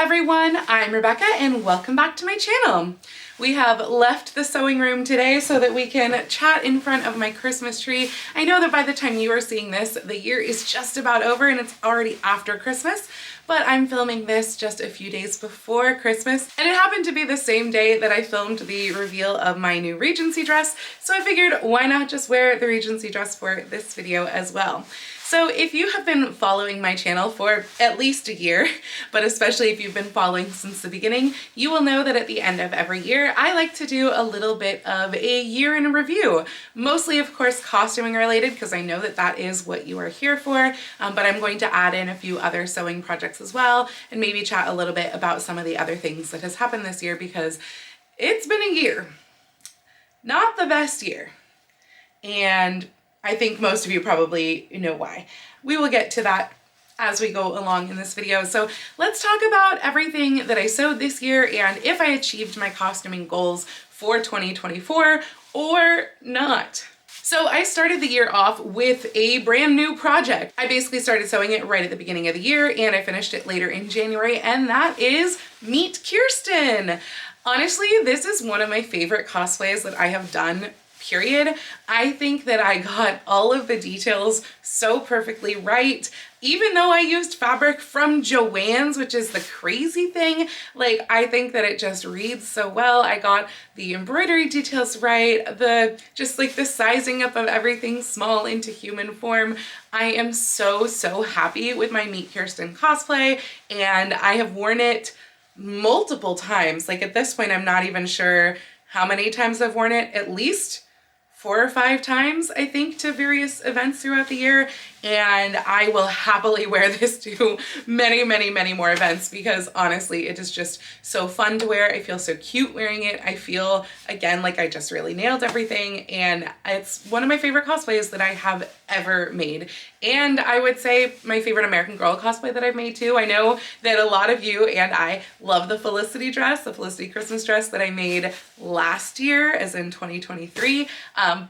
everyone, I'm Rebecca and welcome back to my channel. We have left the sewing room today so that we can chat in front of my Christmas tree. I know that by the time you are seeing this, the year is just about over and it's already after Christmas, but I'm filming this just a few days before Christmas, and it happened to be the same day that I filmed the reveal of my new Regency dress, so I figured why not just wear the Regency dress for this video as well. So if you have been following my channel for at least a year, but especially if you've been following since the beginning, you will know that at the end of every year, I like to do a little bit of a year in review. Mostly, of course, costuming related, because I know that that is what you are here for, but I'm going to add in a few other sewing projects as well, and maybe chat a little bit about some of the other things that has happened this year, because it's been a year. Not the best year. And I think most of you probably know why. We will get to that as we go along in this video. So let's talk about everything that I sewed this year and if I achieved my costuming goals for 2024 or not. So I started the year off with a brand new project. I basically started sewing it right at the beginning of the year and I finished it later in January, and that is Meet Kirsten. Honestly, this is one of my favorite cosplays that I have done, period. I think that I got all of the details so perfectly right, even though I used fabric from Joann's, which is the crazy thing. Like, I think that it just reads so well. I got the embroidery details right, just like the sizing up of everything small into human form. I am so happy with my Meet Kirsten cosplay, and I have worn it multiple times. Like, at this point, I'm not even sure how many times I've worn it, at least 4 or 5 times, I think, to various events throughout the year, and I will happily wear this to many more events because honestly, it is just so fun to wear. I feel so cute wearing it. I feel, again, like I just really nailed everything, and it's one of my favorite cosplays that I have ever made. And I would say my favorite American Girl cosplay that I've made too. I know that a lot of you and I love the Felicity dress, the Felicity Christmas dress that I made last year, as in 2023.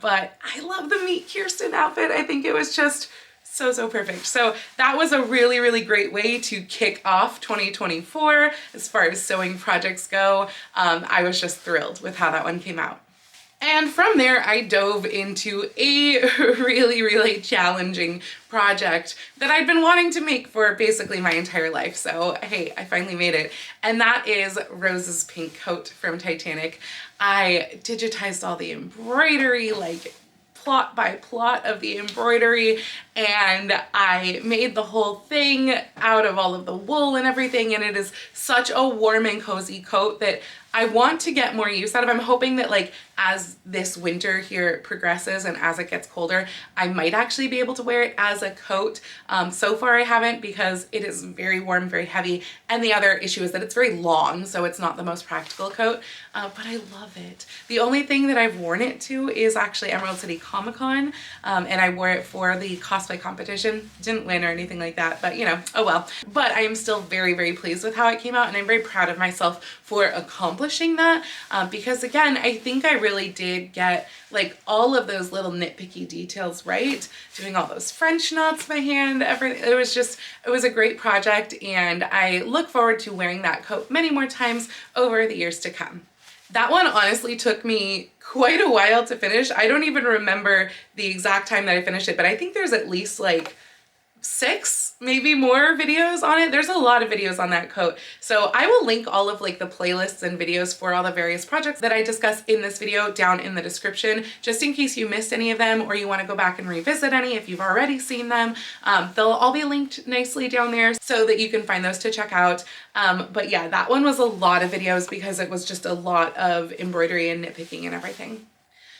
But I love the Meet Kirsten outfit. I think it was just so perfect. So that was a really great way to kick off 2024 as far as sewing projects go. I was just thrilled with how that one came out. And from there, I dove into a really challenging project that I'd been wanting to make for basically my entire life. So hey, I finally made it. And that is Rose's pink coat from Titanic. I digitized all the embroidery, like plot by plot of the embroidery, and I made the whole thing out of all of the wool and everything, and it is such a warm and cozy coat that I want to get more use out of. I'm hoping that, like, as this winter here progresses and as it gets colder, I might actually be able to wear it as a coat. So far I haven't, because it is very warm, very heavy, and the other issue is that it's very long, so it's not the most practical coat, but I love it. The only thing that I've worn it to is actually Emerald City Comic Con, and I wore it for the cosplay competition. Didn't win or anything like that, but you know, oh well. But I am still very pleased with how it came out, and I'm very proud of myself for accomplishing that, because again, I think I really did get like all of those little nitpicky details right, doing all those French knots by hand, everything. It was a great project, and I look forward to wearing that coat many more times over the years to come. That one honestly took me quite a while to finish. I don't even remember the exact time that I finished it, but I think there's at least like 6, maybe more videos on it. There's a lot of videos on that coat. So I will link all of like the playlists and videos for all the various projects that I discuss in this video down in the description, just in case you missed any of them or you want to go back and revisit any if you've already seen them. They'll all be linked nicely down there so that you can find those to check out. But yeah, that one was a lot of videos because it was just a lot of embroidery and nitpicking and everything.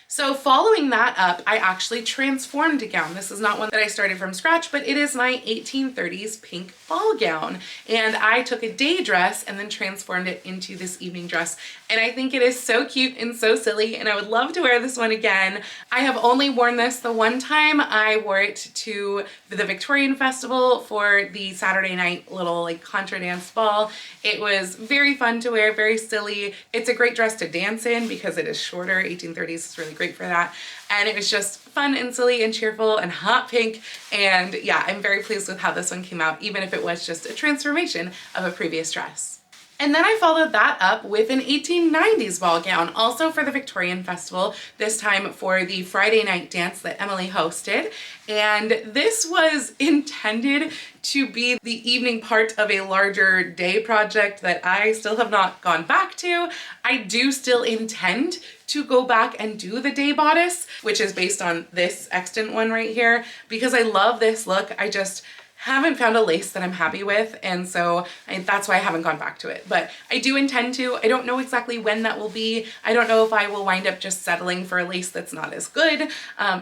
So following that up, I actually transformed a gown. This is not one that I started from scratch, but it is my 1830s pink ball gown. And I took a day dress and then transformed it into this evening dress. And I think it is so cute and so silly, and I would love to wear this one again. I have only worn this the one time. I wore it to the Victorian Festival for the Saturday night little like contra dance ball. It was very fun to wear, very silly. It's a great dress to dance in because it is shorter. 1830s is really great for that. And it was just fun and silly and cheerful and hot pink. And yeah, I'm very pleased with how this one came out, even if it was just a transformation of a previous dress. And then I followed that up with an 1890s ball gown, also for the Victorian Festival, this time for the Friday night dance that Emily hosted. And this was intended to be the evening part of a larger day project that I still have not gone back to. I do still intend to go back and do the day bodice, which is based on this extant one right here, because I love this look. I just haven't found a lace that I'm happy with, and so that's why I haven't gone back to it. But I do intend to. I don't know exactly when that will be. I don't know if I will wind up just settling for a lace that's not as good.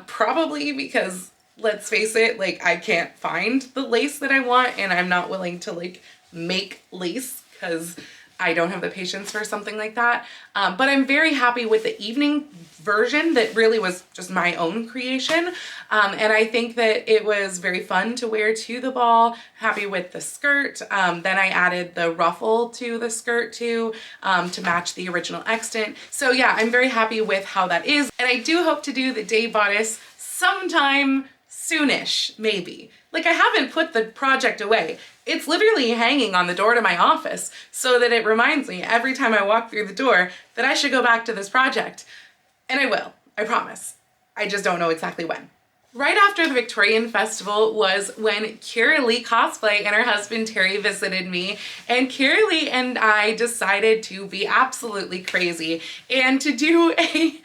Probably because, let's face it, like, I can't find the lace that I want, and I'm not willing to like make lace because I don't have the patience for something like that. But I'm very happy with the evening version that really was just my own creation. And I think that it was very fun to wear to the ball. Happy with the skirt. Then I added the ruffle to the skirt too, to match the original extant. So yeah, I'm very happy with how that is. And I do hope to do the day bodice sometime soonish, maybe. Like, I haven't put the project away. It's literally hanging on the door to my office so that it reminds me every time I walk through the door that I should go back to this project. And I will, I promise. I just don't know exactly when. Right after the Victorian Festival was when Kira Lee Cosplay and her husband Terry visited me, and Kira Lee and I decided to be absolutely crazy and to do a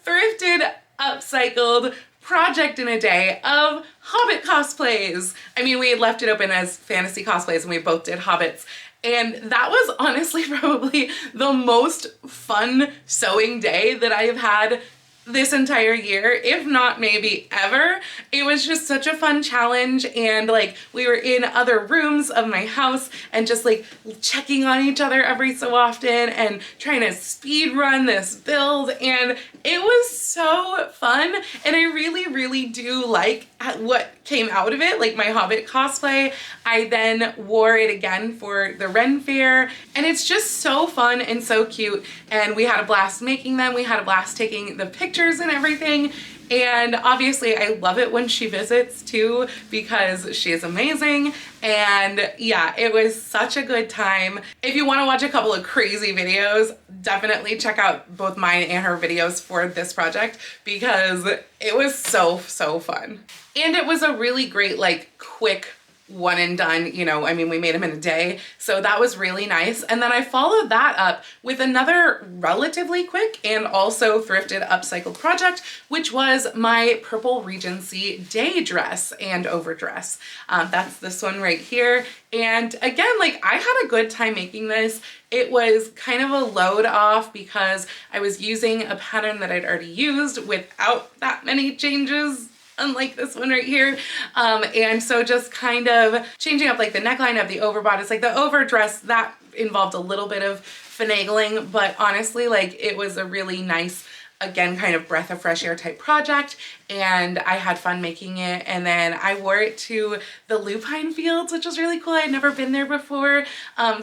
thrifted, upcycled project in a day of Hobbit cosplays. I mean, we had left it open as fantasy cosplays and we both did Hobbits. And that was honestly probably the most fun sewing day that I have had this entire year, if not maybe ever. It was just such a fun challenge, and like, we were in other rooms of my house and just like checking on each other every so often and trying to speed run this build, and it was so fun. And I really do like what came out of it, like my Hobbit cosplay. I then wore it again for the Ren Fair, and it's just so fun and so cute, and we had a blast making them. We had a blast taking the pictures and everything. And obviously I love it when she visits too, because she is amazing. And yeah, it was such a good time. If you want to watch a couple of crazy videos, definitely check out both mine and her videos for this project, because it was so fun. And it was a really great, like, quick one and done, you know. I mean, we made them in a day, so that was really nice. And then I followed that up with another relatively quick and also thrifted upcycled project, which was my purple Regency day dress and overdress. That's this one right here. And again, like, I had a good time making this. It was kind of a load off because I was using a pattern that I'd already used without that many changes, unlike this one right here. And so just kind of changing up like the neckline of the overbodice, like the overdress, that involved a little bit of finagling, but honestly, like, it was a really nice, again, kind of breath of fresh air type project, and I had fun making it. And then I wore it to the lupine fields, which was really cool. I had never been there before.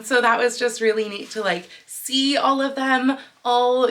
So that was just really neat to like see all of them all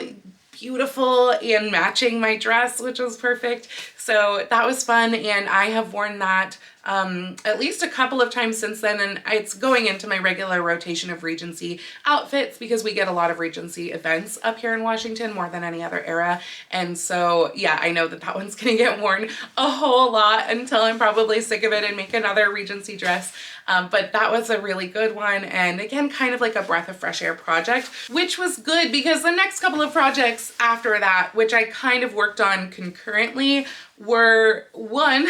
beautiful and matching my dress, which was perfect. So that was fun, and I have worn that at least a couple of times since then, and it's going into my regular rotation of Regency outfits because we get a lot of Regency events up here in Washington, more than any other era. And so yeah, I know that that one's gonna get worn a whole lot until I'm probably sick of it and make another Regency dress. But that was a really good one, and again, kind of like a breath of fresh air project, which was good because the next couple of projects after that, which I kind of worked on concurrently, were one,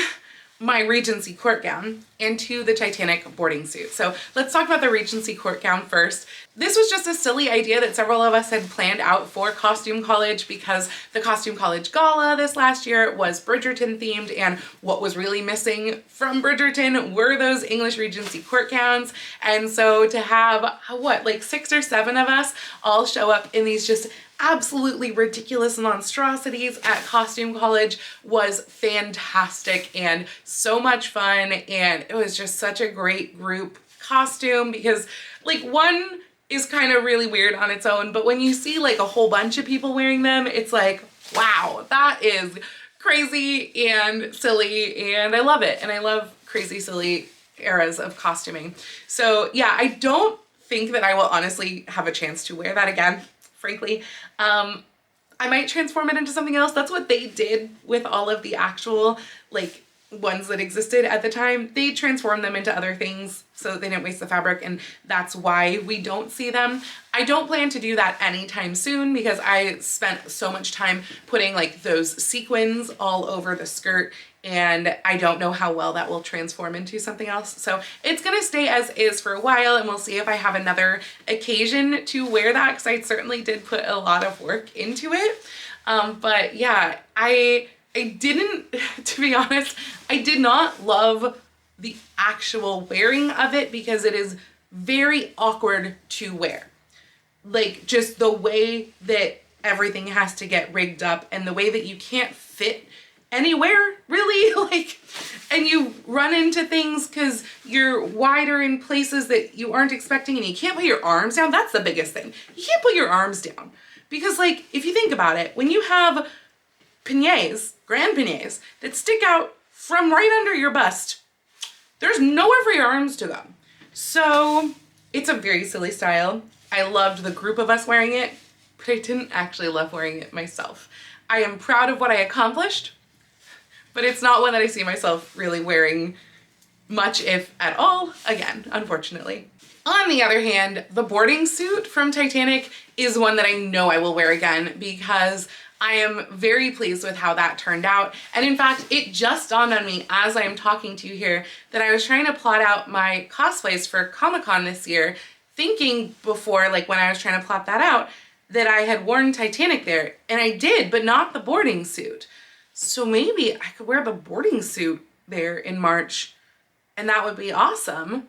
my Regency Court gown, and two, the Titanic boarding suit. So let's talk about the Regency Court gown first. This was just a silly idea that several of us had planned out for Costume College, because the Costume College Gala this last year was Bridgerton themed, and what was really missing from Bridgerton were those English Regency Court gowns. And so to have, what, like 6 or 7 of us all show up in these just absolutely ridiculous monstrosities at Costume College was fantastic and so much fun. And it was just such a great group costume because, like, one is kind of really weird on its own, but when you see like a whole bunch of people wearing them, it's like, wow, that is crazy and silly, and I love it. And I love crazy, silly eras of costuming. So yeah, I don't think that I will honestly have a chance to wear that again, frankly. I might transform it into something else. That's what they did with all of the actual like ones that existed at the time. They transformed them into other things so that they didn't waste the fabric, and that's why we don't see them. I don't plan to do that anytime soon because I spent so much time putting like those sequins all over the skirt, and I don't know how well that will transform into something else. So it's gonna stay as is for a while, and we'll see if I have another occasion to wear that, because I certainly did put a lot of work into it. But yeah, I didn't, to be honest, I did not love the actual wearing of it because it is very awkward to wear. Like just the way that everything has to get rigged up and the way that you can't fit anywhere really, like, and you run into things because you're wider in places that you aren't expecting, and you can't put your arms down. That's the biggest thing. You can't put your arms down because, like, if you think about it, when you have peignets, grand peignets, that stick out from right under your bust, there's nowhere for your arms to go. So it's a very silly style. I loved the group of us wearing it, but I didn't actually love wearing it myself. I am proud of what I accomplished, but it's not one that I see myself really wearing much, if at all, again, unfortunately. On the other hand, the boarding suit from Titanic is one that I know I will wear again because I am very pleased with how that turned out. And in fact, it just dawned on me as I am talking to you here that I was trying to plot out my cosplays for Comic-Con this year, thinking before, like when I was trying to plot that out, that I had worn Titanic there. And I did, but not the boarding suit. So maybe I could wear the boarding suit there in March, and that would be awesome.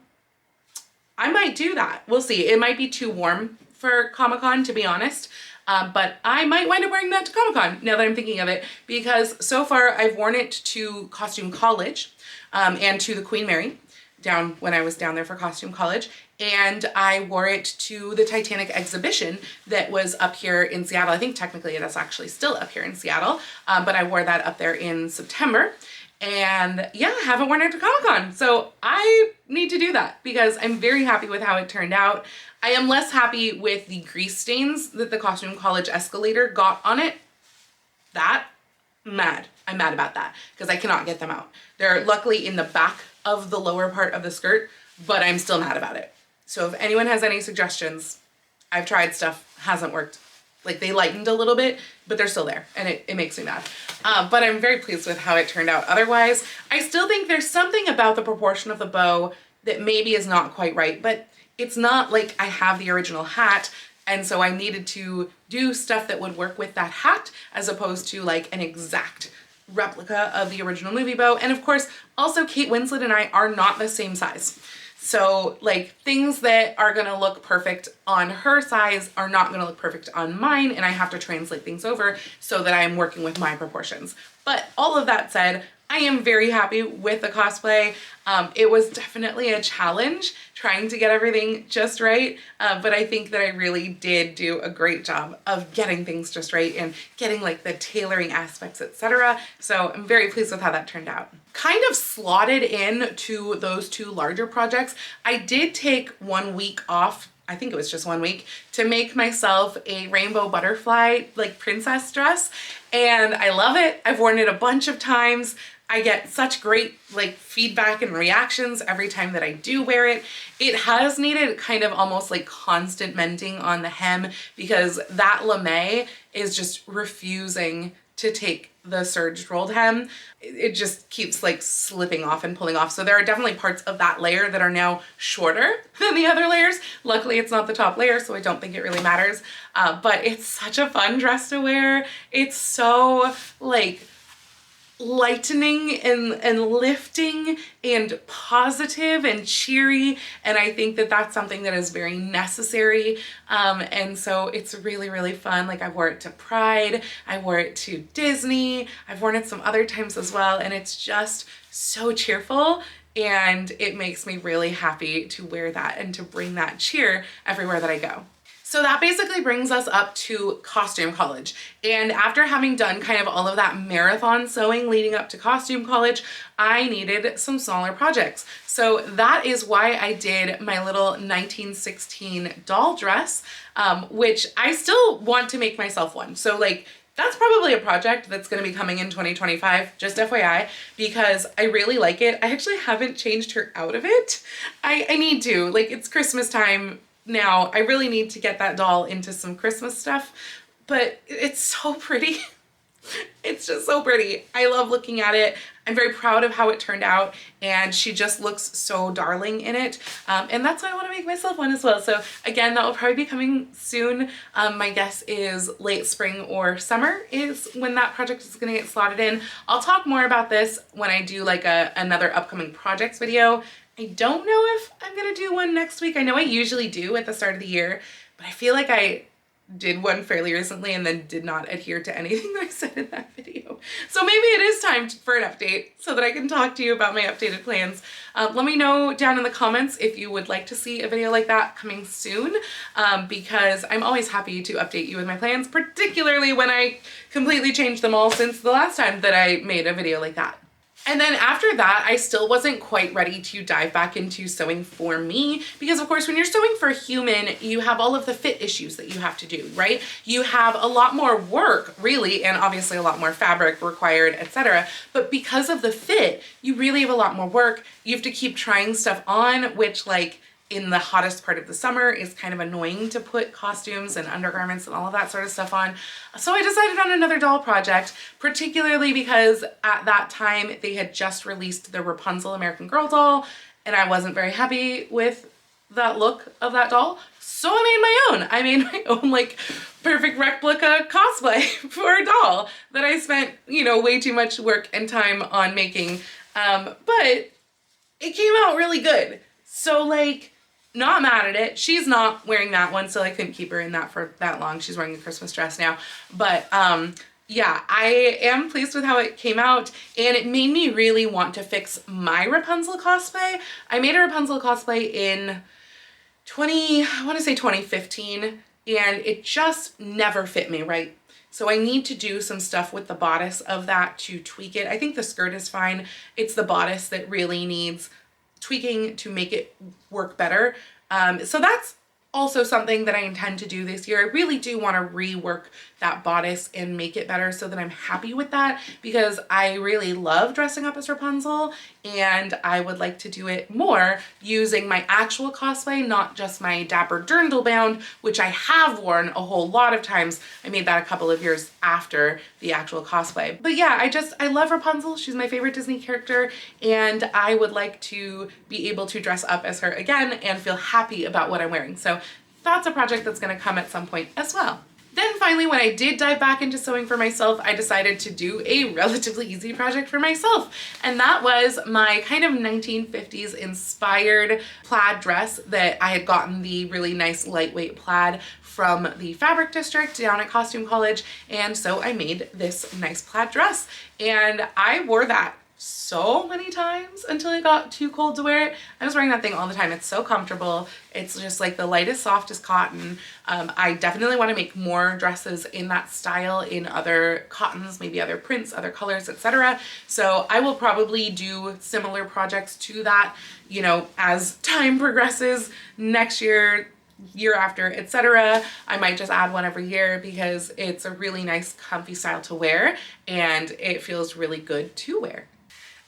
I might do that. We'll see. It might be too warm for Comic-Con, to be honest. But I might wind up wearing that to Comic-Con now that I'm thinking of it, because so far I've worn it to Costume College and to the Queen Mary down when I was down there for Costume College. And I wore it to the Titanic exhibition that was up here in Seattle. I think technically it is actually still up here in Seattle, but I wore that up there in September. And yeah, I haven't worn it to Comic-Con. So I need to do that because I'm very happy with how it turned out. I am less happy with the grease stains that the Costume College escalator got on it. I'm mad about that because I cannot get them out. They're luckily in the back of the lower part of the skirt, but I'm still mad about it. So if anyone has any suggestions, I've tried stuff, hasn't worked. Like they lightened a little bit, but they're still there, and it makes me mad. But I'm very pleased with how it turned out. Otherwise, I still think there's something about the proportion of the bow that maybe is not quite right, but it's not like I have the original hat, and so I needed to do stuff that would work with that hat as opposed to like an exact replica of the original movie bow. And of course, also Kate Winslet and I are not the same size. So like things that are gonna look perfect on her size are not gonna look perfect on mine, and I have to translate things over so that I am working with my proportions. But all of that said, I am very happy with the cosplay. It was definitely a challenge trying to get everything just right, but I think that I really did do a great job of getting things just right and getting like the tailoring aspects, etc. So I'm very pleased with how that turned out. Kind of slotted in to those two larger projects, I did take 1 week off, I think it was just 1 week, to make myself a rainbow butterfly like princess dress, and I love it. I've worn it a bunch of times. I get such great like feedback and reactions every time that I do wear it. It has needed kind of almost like constant mending on the hem because that lame is just refusing to take the serged rolled hem. It just keeps like slipping off and pulling off. So there are definitely parts of that layer that are now shorter than the other layers. Luckily it's not the top layer, so I don't think it really matters. But it's such a fun dress to wear. It's so like lightening and lifting and positive and cheery, and I think that that's something that is very necessary, and so it's really, really fun. Like I wore it to Pride, I wore it to Disney, I've worn it some other times as well, and it's just so cheerful, and it makes me really happy to wear that and to bring that cheer everywhere that I go. So that basically brings us up to costume college. And after having done kind of all of that marathon sewing leading up to costume college, I needed some smaller projects. So that is why I did my little 1916 doll dress, which I still want to make myself one. So like, that's probably a project that's going to be coming in 2025, just FYI, because I really like it. I actually haven't changed her out of it. I need to, like, it's Christmas time now. I really need to get that doll into some Christmas stuff, but it's so pretty. It's just so pretty. I love looking at it. I'm very proud of how it turned out, and she just looks so darling in it. And that's why I want to make myself one as well. So again, that will probably be coming soon. My guess is late spring or summer is when that project is going to get slotted in. I'll talk more about this when I do like another upcoming projects video. I don't know if I'm going to do one next week. I know I usually do at the start of the year, but I feel like I did one fairly recently and then did not adhere to anything that I said in that video. So maybe it is time for an update so that I can talk to you about my updated plans. Let me know down in the comments if you would like to see a video like that coming soon, because I'm always happy to update you with my plans, particularly when I completely changed them all since the last time that I made a video like that. And then after that, I still wasn't quite ready to dive back into sewing for me, because of course when you're sewing for a human, you have all of the fit issues that you have to do, right? You have a lot more work really, and obviously a lot more fabric required, etc. But because of the fit, you really have a lot more work. You have to keep trying stuff on, which like in the hottest part of the summer is kind of annoying to put costumes and undergarments and all of that sort of stuff on. So I decided on another doll project, particularly because at that time they had just released the Rapunzel American Girl doll, and I wasn't very happy with that look of that doll. So I made my own. I made my own like perfect replica cosplay for a doll that I spent, you know, way too much work and time on making. But it came out really good. So like, not mad at it. She's not wearing that one, so I couldn't keep her in that for that long. She's wearing a Christmas dress now. But yeah, I am pleased with how it came out, and it made me really want to fix my Rapunzel cosplay. I made a Rapunzel cosplay in I want to say 2015, and it just never fit me right. So I need to do some stuff with the bodice of that to tweak it. I think the skirt is fine. It's the bodice that really needs tweaking to make it work better. So that's also something that I intend to do this year. I really do want to rework that bodice and make it better so that I'm happy with that, because I really love dressing up as Rapunzel, and I would like to do it more using my actual cosplay, not just my Dapper Dirndl bound, which I have worn a whole lot of times. I made that a couple of years after the actual cosplay. But yeah, I love Rapunzel. She's my favorite Disney character, and I would like to be able to dress up as her again and feel happy about what I'm wearing. So that's a project that's going to come at some point as well. Then finally, when I did dive back into sewing for myself, I decided to do a relatively easy project for myself. And that was my kind of 1950s inspired plaid dress that I had gotten the really nice lightweight plaid from the fabric district down at Costume College. And so I made this nice plaid dress, and I wore that so many times until it got too cold to wear it. I was wearing that thing all the time. It's so comfortable. It's just like the lightest, softest cotton. I definitely want to make more dresses in that style in other cottons, maybe other prints, other colors, etc. So I will probably do similar projects to that, you know, as time progresses next year, year after, etc. I might just add one every year because it's a really nice, comfy style to wear, and it feels really good to wear.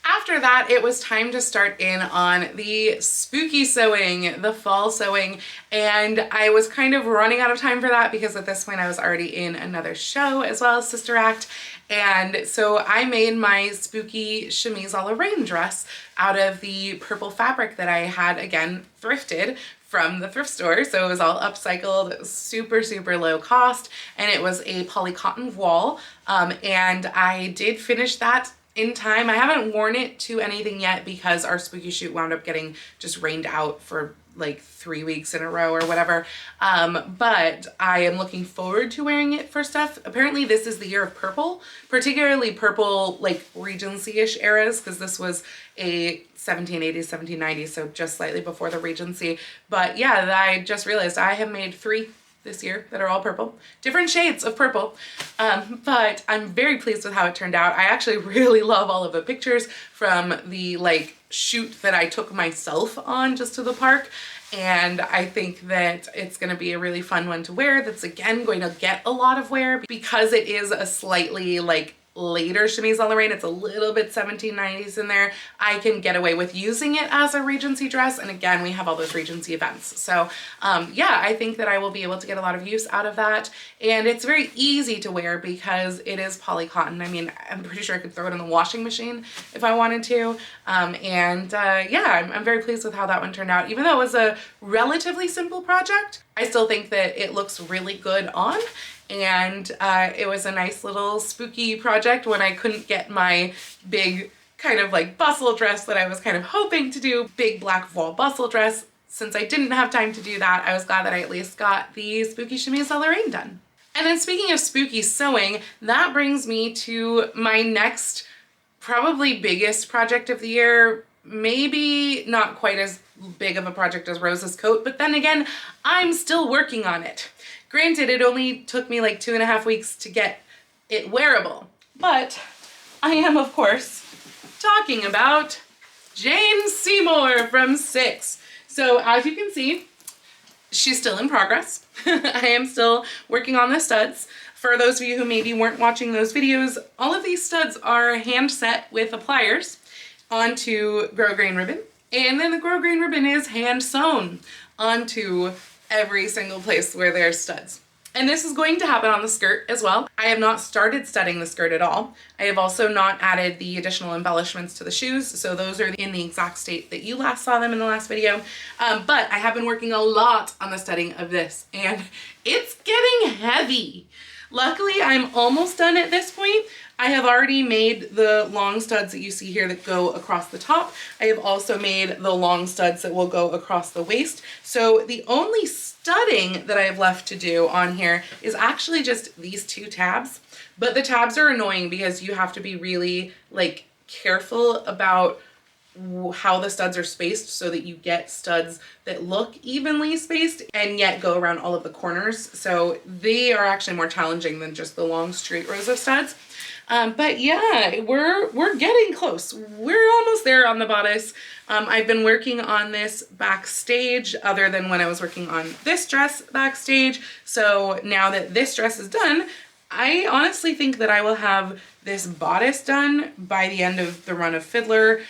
After that, it was time to start in on the spooky sewing, the fall sewing, and I was kind of running out of time for that because at this point I was already in another show as well as Sister Act. And so I made my spooky chemise a la rain dress out of the purple fabric that I had, again, thrifted from the thrift store. So it was all upcycled. It was super, super low cost, and it was a poly cotton voile. And I did finish that in time. I haven't worn it to anything yet because our spooky shoot wound up getting just rained out for like 3 weeks in a row or whatever. But I am looking forward to wearing it for stuff. Apparently this is the year of purple, particularly purple like Regency-ish eras, because this was a 1780s, 1790s, so just slightly before the Regency. But yeah, I just realized I have made 3 this year that are all purple, different shades of purple. But I'm very pleased with how it turned out. I actually really love all of the pictures from the like shoot that I took myself on just to the park. And I think that it's going to be a really fun one to wear. That's again going to get a lot of wear because it is a slightly like later chemise à la reine. It's a little bit 1790s in there. I can get away with using it as a Regency dress. And again, we have all those Regency events. So yeah, I think that I will be able to get a lot of use out of that. And it's very easy to wear because it is poly cotton. I mean, I'm pretty sure I could throw it in the washing machine if I wanted to. Yeah, I'm very pleased with how that one turned out. Even though it was a relatively simple project, I still think that it looks really good on. And it was a nice little spooky project when I couldn't get my big kind of like bustle dress that I was kind of hoping to do, big black voile bustle dress. Since I didn't have time to do that, I was glad that I at least got the spooky chemise à la reine done. And then speaking of spooky sewing, that brings me to my next probably biggest project of the year. Maybe not quite as big of a project as Rose's coat, but then again, I'm still working on it. Granted, it only took me like 2.5 weeks to get it wearable, but I am, of course, talking about Jane Seymour from 6. So as you can see, she's still in progress. I am still working on the studs. For those of you who maybe weren't watching those videos, all of these studs are hand set with the pliers onto grosgrain ribbon, and then the grosgrain ribbon is hand sewn onto every single place where there's studs. And this is going to happen on the skirt as well. I have not started studding the skirt at all. I have also not added the additional embellishments to the shoes, so those are in the exact state that you last saw them in the last video. But I have been working a lot on the studding of this, and it's getting heavy. Luckily, I'm almost done at this point. I have already made the long studs that you see here that go across the top. I have also made the long studs that will go across the waist. So the only studding that I have left to do on here is actually just these 2 tabs. But the tabs are annoying because you have to be really like careful about how the studs are spaced so that you get studs that look evenly spaced and yet go around all of the corners. So they are actually more challenging than just the long straight rows of studs. But yeah, we're getting close. We're almost there on the bodice. I've been working on this backstage other than when I was working on this dress backstage. So now that this dress is done, I honestly think that I will have this bodice done by the end of the run of Fiddler.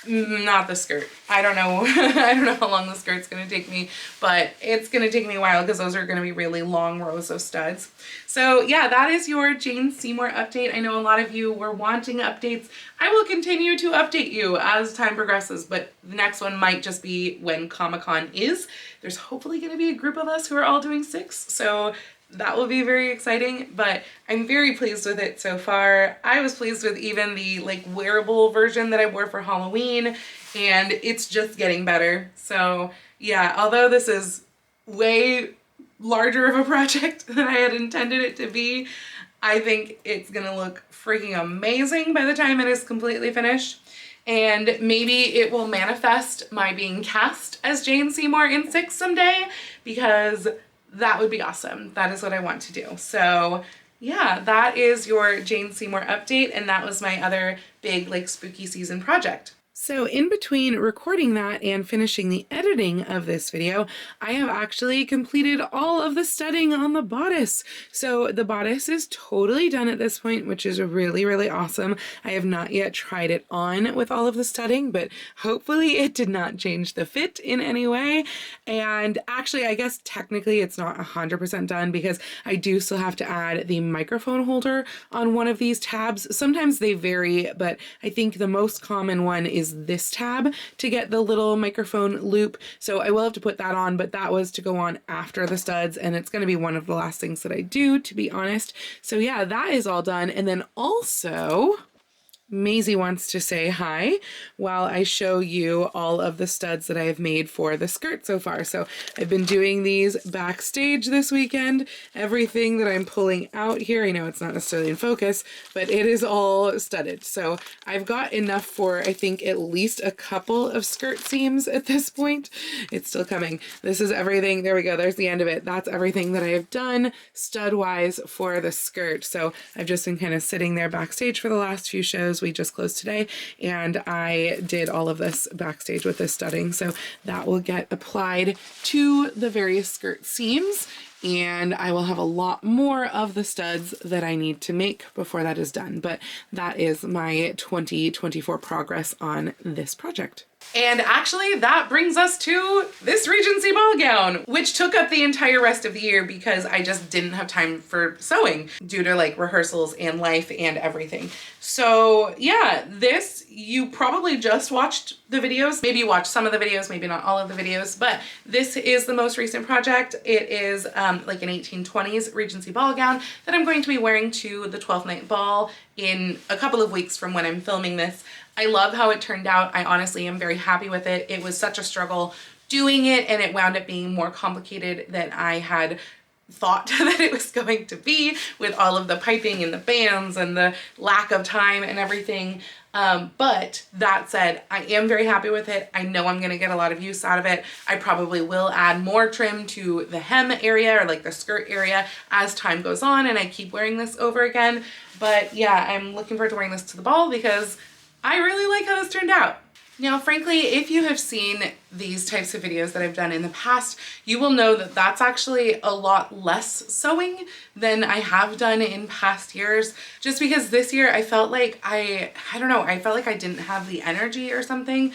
Not the skirt. I don't know. I don't know how long the skirt's going to take me, but it's going to take me a while because those are going to be really long rows of studs. So yeah, that is your Jane Seymour update. I know a lot of you were wanting updates. I will continue to update you as time progresses, but the next one might just be when Comic-Con is. There's hopefully going to be a group of us who are all doing 6. So that will be very exciting, but I'm very pleased with it so far. I was pleased with even the like wearable version that I wore for Halloween, and it's just getting better. So yeah, although this is way larger of a project than I had intended it to be, I think it's gonna look freaking amazing by the time it is completely finished. And maybe it will manifest my being cast as Jane Seymour in 6 someday, because that would be awesome. That is what I want to do. So yeah, that is your Jane Seymour update, and that was my other big like spooky season project. So in between recording that and finishing the editing of this video, I have actually completed all of the studding on the bodice. So the bodice is totally done at this point, which is really, really awesome. I have not yet tried it on with all of the studding, but hopefully it did not change the fit in any way. And actually, I guess technically it's not 100% done because I do still have to add the microphone holder on one of these tabs. Sometimes they vary, but I think the most common one is this tab to get the little microphone loop. So I will have to put that on, but that was to go on after the studs, and it's going to be one of the last things that I do, to be honest. So yeah, that is all done. And then also Maisie wants to say hi while I show you all of the studs that I have made for the skirt so far. So I've been doing these backstage this weekend. Everything that I'm pulling out here, I know it's not necessarily in focus, but it is all studded. So I've got enough for, I think, at least a couple of skirt seams at this point. It's still coming. This is everything. There we go. There's the end of it. That's everything that I have done stud-wise for the skirt. So I've just been kind of sitting there backstage for the last few shows. We just closed today, and I did all of this backstage with this studding. So that will get applied to the various skirt seams, and I will have a lot more of the studs that I need to make before that is done. But that is my 2024 progress on this project. And actually that brings us to this Regency ball gown, which took up the entire rest of the year because I just didn't have time for sewing due to like rehearsals and life and everything. So yeah, this, you probably just watched the videos. Maybe you watched some of the videos, maybe not all of the videos, but this is the most recent project. It is like an 1820s Regency ball gown that I'm going to be wearing to the 12th night ball in a couple of weeks from when I'm filming this. I love how it turned out. I honestly am very happy with it. It was such a struggle doing it, and it wound up being more complicated than I had thought that it was going to be, with all of the piping and the bands and the lack of time and everything. But that said, I am very happy with it. I know I'm gonna get a lot of use out of it. I probably will add more trim to the hem area or like the skirt area as time goes on and I keep wearing this over again. But yeah, I'm looking forward to wearing this to the ball because I really like how this turned out. Now, frankly, if you have seen these types of videos that I've done in the past, you will know that that's actually a lot less sewing than I have done in past years, just because this year I felt like I don't know, I felt like I didn't have the energy or something.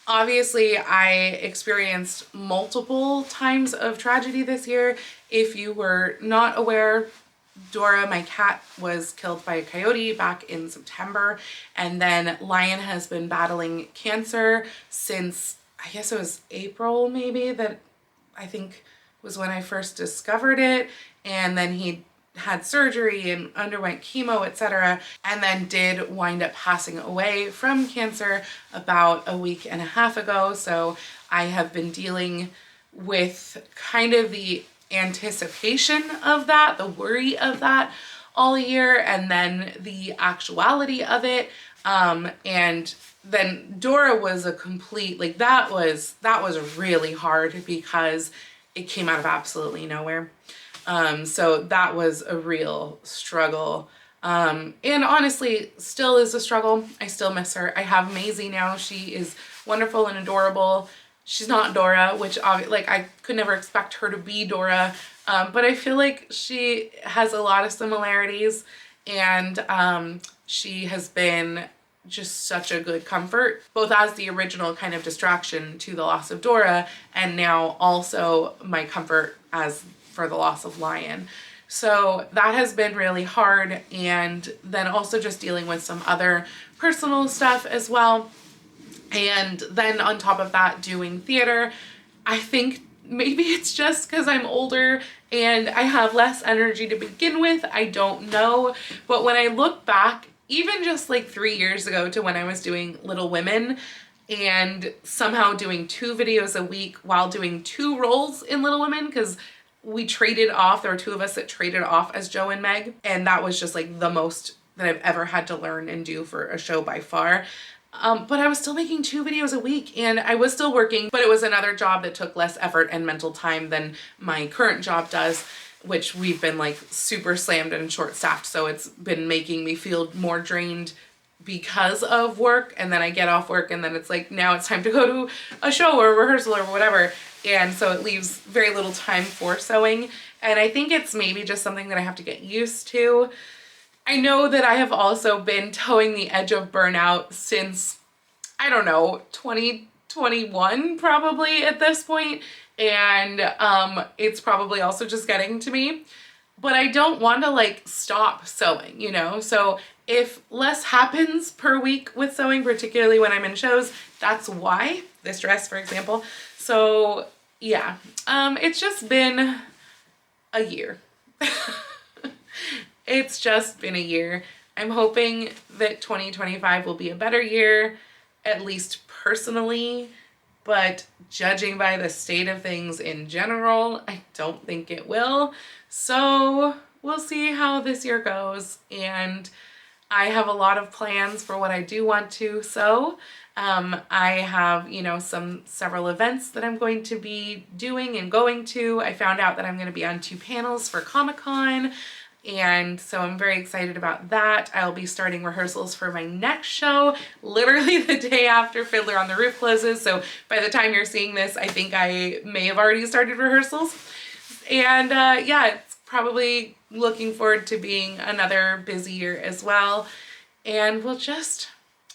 Obviously, I experienced multiple times of tragedy this year. If you were not aware, Dora, my cat, was killed by a coyote back in September, and then Lion has been battling cancer since, I guess it was April maybe, that I think was when I first discovered it, and then he had surgery and underwent chemo, etc., and then did wind up passing away from cancer about a week and a half ago. So I have been dealing with kind of the anticipation of that, the worry of that all year, and then the actuality of it. And then Dora was a complete, like that was really hard because it came out of absolutely nowhere. So that was a real struggle. And honestly still is a struggle. I still miss her. I have Maisie now. She is wonderful and adorable. She's not Dora, which like I could never expect her to be Dora, but I feel like she has a lot of similarities, and she has been just such a good comfort, both as the original kind of distraction to the loss of Dora, and now also my comfort as for the loss of Lion. So that has been really hard, and then also just dealing with some other personal stuff as well. And then on top of that, doing theater. I think maybe it's just because I'm older and I have less energy to begin with. I don't know. But when I look back, even just like 3 years ago to when I was doing Little Women and somehow doing 2 videos a week while doing 2 roles in Little Women, because we traded off, there were 2 of us that traded off as Joe and Meg, and that was just like the most that I've ever had to learn and do for a show by far. But I was still making 2 videos a week, and I was still working, but it was another job that took less effort and mental time than my current job does, which we've been like super slammed and short-staffed. So it's been making me feel more drained because of work. And then I get off work and then it's like, now it's time to go to a show or a rehearsal or whatever. And so it leaves very little time for sewing. And I think it's maybe just something that I have to get used to. I know that I have also been towing the edge of burnout since, I don't know, 2021 probably at this point, and it's probably also just getting to me. But I don't want to like stop sewing, you know? So if less happens per week with sewing, particularly when I'm in shows, that's why. This dress, for example. So yeah, it's just been a year. It's just been a year. I'm hoping that 2025 will be a better year, at least personally, but judging by the state of things in general, I don't think it will. So we'll see how this year goes, and I have a lot of plans for what I do want to sow. I have, you know, several events that I'm going to be doing and going to. I found out that I'm going to be on 2 panels for Comic-Con, and so I'm very excited about that. I'll be starting rehearsals for my next show literally the day after Fiddler on the Roof closes. So by the time you're seeing this, I think I may have already started rehearsals. And yeah, it's probably looking forward to being another busy year as well. And we'll just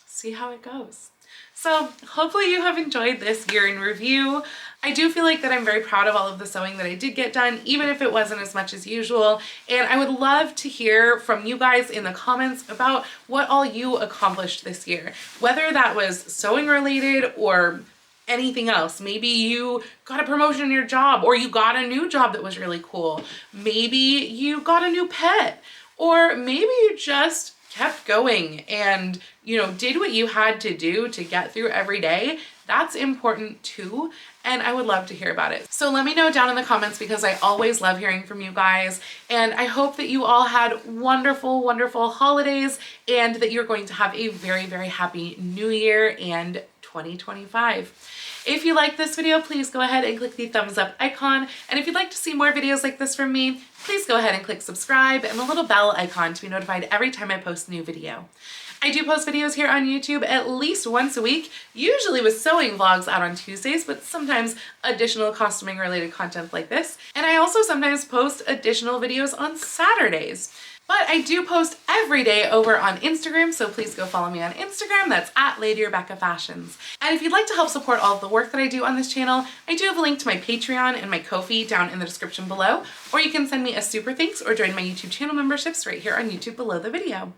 see how it goes. So hopefully you have enjoyed this year in review. I do feel like that I'm very proud of all of the sewing that I did get done, even if it wasn't as much as usual. And I would love to hear from you guys in the comments about what all you accomplished this year, whether that was sewing related or anything else. Maybe you got a promotion in your job, or you got a new job that was really cool. Maybe you got a new pet, or maybe you just kept going and, you know, did what you had to do to get through every day. That's important too, and I would love to hear about it. So let me know down in the comments, because I always love hearing from you guys, and I hope that you all had wonderful, wonderful holidays, and that you're going to have a very, very happy new year and 2025. If you like this video, please go ahead and click the thumbs up icon. And if you'd like to see more videos like this from me, please go ahead and click subscribe and the little bell icon to be notified every time I post a new video. I do post videos here on YouTube at least once a week, usually with sewing vlogs out on Tuesdays, but sometimes additional costuming related content like this. And I also sometimes post additional videos on Saturdays. But I do post every day over on Instagram, so please go follow me on Instagram. That's at Lady Rebecca Fashions. And if you'd like to help support all of the work that I do on this channel, I do have a link to my Patreon and my Ko-fi down in the description below, or you can send me a super thanks or join my YouTube channel memberships right here on YouTube below the video.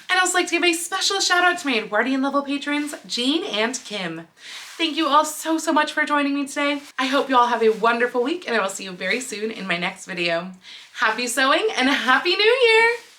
I'd also like to give a special shout out to my Edwardian level patrons, Jean and Kim. Thank you all so, so much for joining me today. I hope you all have a wonderful week, and I will see you very soon in my next video. Happy sewing and a Happy New Year!